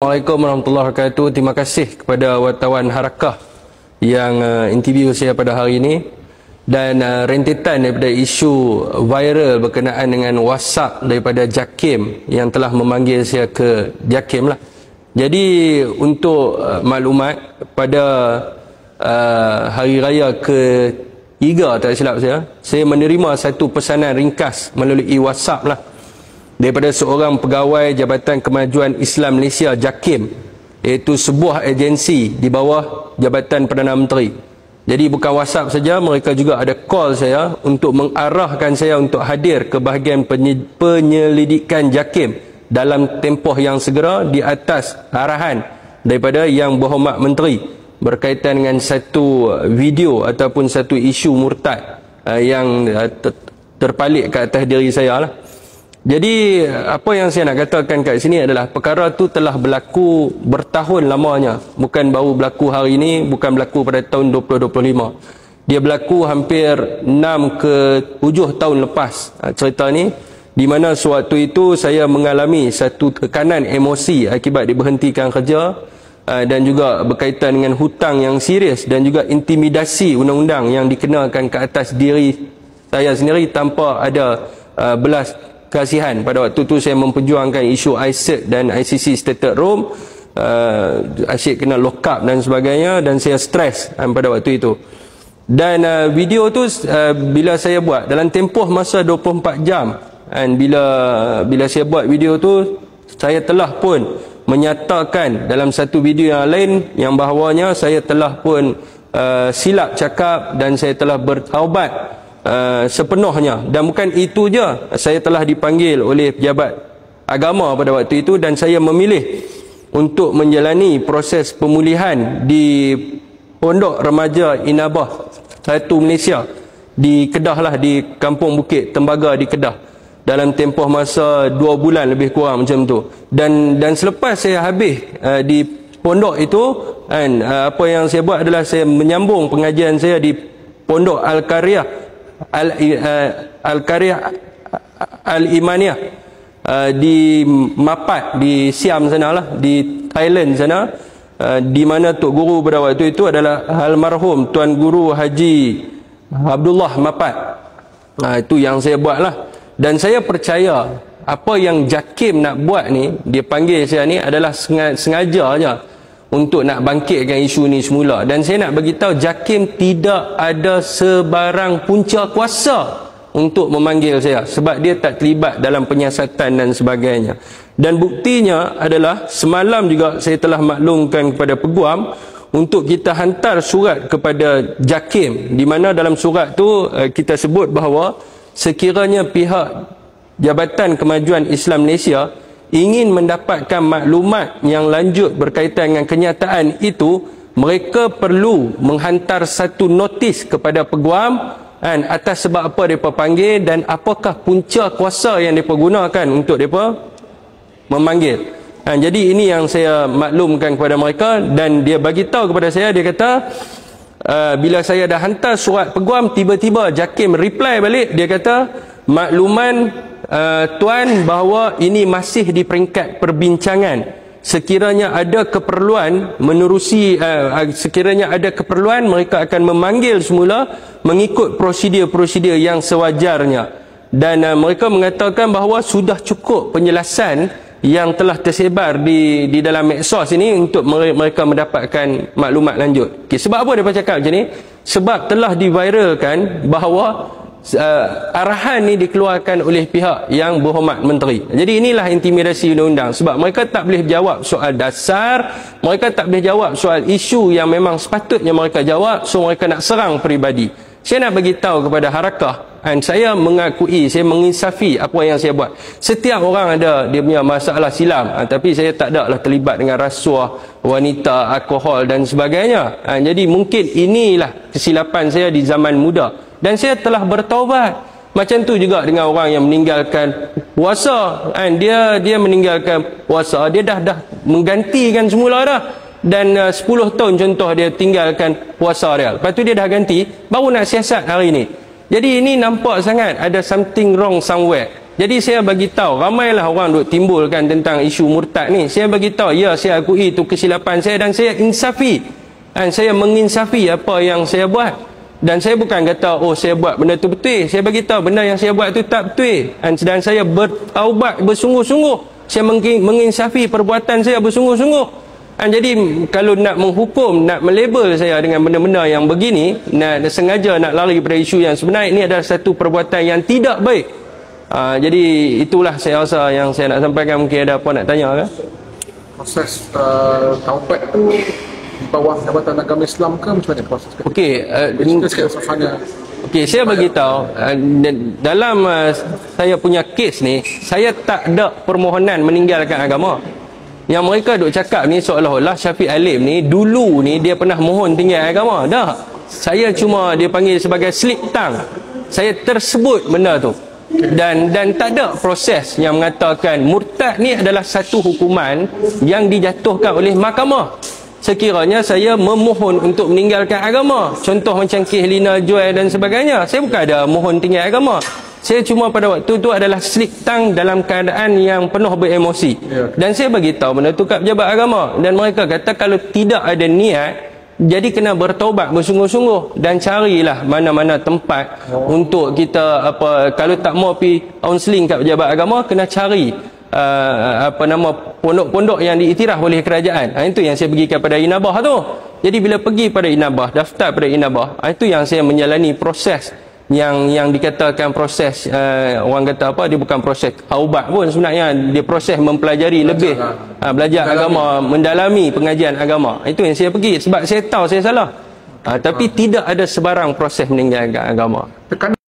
Assalamualaikum warahmatullahi wabarakatuh. Terima kasih kepada wartawan Harakah yang interview saya pada hari ini, dan rentetan daripada isu viral berkenaan dengan WhatsApp daripada JAKIM yang telah memanggil saya ke JAKIM lah. Jadi untuk maklumat, pada hari raya ke-3 tak silap saya menerima satu pesanan ringkas melalui WhatsApp lah daripada seorang pegawai Jabatan Kemajuan Islam Malaysia JAKIM, iaitu sebuah agensi di bawah Jabatan Perdana Menteri. Jadi bukan WhatsApp saja, mereka juga ada call saya untuk mengarahkan saya untuk hadir ke bahagian penyelidikan JAKIM dalam tempoh yang segera di atas arahan daripada Yang Berhormat Menteri berkaitan dengan satu video ataupun satu isu murtad yang terpalit ke atas diri saya lah. Jadi apa yang saya nak katakan kat sini adalah perkara tu telah berlaku bertahun lamanya. Bukan baru berlaku hari ini, bukan berlaku pada tahun 2025. Dia berlaku hampir 6 ke 7 tahun lepas cerita ni, di mana sewaktu itu saya mengalami satu tekanan emosi akibat diberhentikan kerja, dan juga berkaitan dengan hutang yang serius dan juga intimidasi undang-undang yang dikenakan ke atas diri saya sendiri tanpa ada belas kasihan. Pada waktu itu saya memperjuangkan isu ICET dan ICC Stated Rome, asyik kena lock up dan sebagainya, dan saya stres pada waktu itu. Dan video tu bila saya buat dalam tempoh masa 24 jam, dan bila saya buat video tu, saya telah pun menyatakan dalam satu video yang lain yang bahawanya saya telah pun silap cakap dan saya telah bertaubat sepenuhnya. Dan bukan itu je, saya telah dipanggil oleh pejabat agama pada waktu itu, dan saya memilih untuk menjalani proses pemulihan di Pondok Remaja Inabah 1 Malaysia di Kedah lah, di Kampung Bukit Tembaga di Kedah, dalam tempoh masa 2 bulan lebih kurang macam tu. Dan selepas saya habis di pondok itu, kan, apa yang saya buat adalah saya menyambung pengajian saya di Pondok Al-Qaryah Al-Imaniyah di Mapat, di Siam sana lah, di Thailand sana, di mana Tok Guru pada waktu itu adalah almarhum Tuan Guru Haji Abdullah Mapat. Itu yang saya buat lah. Dan saya percaya apa yang JAKIM nak buat ni, dia panggil saya ni adalah sengaja aja untuk nak bangkitkan isu ni semula. Dan saya nak beritahu, JAKIM tidak ada sebarang punca kuasa untuk memanggil saya, sebab dia tak terlibat dalam penyiasatan dan sebagainya. Dan buktinya adalah semalam juga saya telah maklumkan kepada Peguam untuk kita hantar surat kepada JAKIM, di mana dalam surat tu kita sebut bahawa sekiranya pihak Jabatan Kemajuan Islam Malaysia ingin mendapatkan maklumat yang lanjut berkaitan dengan kenyataan itu, mereka perlu menghantar satu notis kepada Peguam atas sebab apa mereka panggil dan apakah punca kuasa yang mereka gunakan untuk mereka memanggil. Jadi ini yang saya maklumkan kepada mereka, dan dia bagi tahu kepada saya, dia kata bila saya dah hantar surat Peguam, tiba-tiba JAKIM reply balik, dia kata makluman tuan bahawa ini masih di peringkat perbincangan. Sekiranya ada keperluan menerusi, sekiranya ada keperluan, mereka akan memanggil semula mengikut prosedur-prosedur yang sewajarnya. Dan mereka mengatakan bahawa sudah cukup penjelasan yang telah tersebar di dalam medsos ini untuk mereka mendapatkan maklumat lanjut. Sebab apa mereka cakap macam ni? Sebab telah diviralkan bahawa arahan ni dikeluarkan oleh pihak Yang Berhormat Menteri. Jadi inilah intimidasi undang-undang, sebab mereka tak boleh jawab soal dasar, mereka tak boleh jawab soal isu yang memang sepatutnya mereka jawab, so mereka nak serang peribadi. Saya nak bagi tahu kepada Harakah, dan saya mengakui, saya menginsafi apa yang saya buat. Setiap orang ada dia punya masalah silam, tapi saya tak ada lah terlibat dengan rasuah, wanita, alkohol dan sebagainya. Jadi mungkin inilah kesilapan saya di zaman muda, dan saya telah bertaubat. Macam tu juga dengan orang yang meninggalkan puasa, dia meninggalkan puasa, dia dah menggantikan semula dah. Dan 10 tahun contoh dia tinggalkan puasa dia, lepas tu dia dah ganti, baru nak siasat hari ni. Jadi ini nampak sangat ada something wrong somewhere. Jadi saya bagi tahu, ramailah orang duk timbulkan tentang isu murtad ni. Saya bagi tahu, ya, saya akui itu kesilapan saya dan saya insafi. Dan saya menginsafi apa yang saya buat. Dan saya bukan kata, oh, saya buat benda tu betul. Saya bagi tahu benda yang saya buat tu tak betul. Dan saya bertaubat bersungguh-sungguh. Saya menginsafi perbuatan saya bersungguh-sungguh. Jadi kalau nak menghukum, nak melabel saya dengan benda-benda yang begini, sengaja nak lari pada isu yang sebenar, ini adalah satu perbuatan yang tidak baik. Jadi itulah saya rasa yang saya nak sampaikan. Mungkin ada apa nak tanya kan? Proses taubat tu di bawah Jabatan Agama Islam ke macam mana proses? Okey, okey, saya bagi tahu dalam saya punya kes ni, saya tak ada permohonan meninggalkan agama. Yang mereka duk cakap ni seolah-olah Syafiq Alim ni dulu ni dia pernah mohon tinggal agama. Dah. Saya cuma dia panggil sebagai slip tang. Saya tersebut benda tu. Dan tak ada proses yang mengatakan murtad ni adalah satu hukuman yang dijatuhkan oleh mahkamah. Sekiranya saya memohon untuk meninggalkan agama, contoh macam kes Lina Joy dan sebagainya, saya bukan ada mohon tinggal agama. Saya cuma pada waktu tu adalah slip tang dalam keadaan yang penuh beremosi. Dan saya bagi tahu benda tu kat pejabat agama, dan mereka kata kalau tidak ada niat, jadi kena bertaubat bersungguh-sungguh dan carilah mana-mana tempat untuk kita kalau tak mau pergi counselling kat pejabat agama, kena cari pondok-pondok yang diiktiraf oleh kerajaan. Itu yang saya pergi kepada Inabah tu. Jadi bila pergi pada Inabah, daftar pada Inabah, itu yang saya menjalani proses yang dikatakan proses orang kata apa, dia bukan proses taubat pun sebenarnya, dia proses mempelajari lebih, belajar agama, mendalami pengajian agama. Itu yang saya pergi sebab saya tahu saya salah. Tapi tidak ada sebarang proses meninggalkan agama.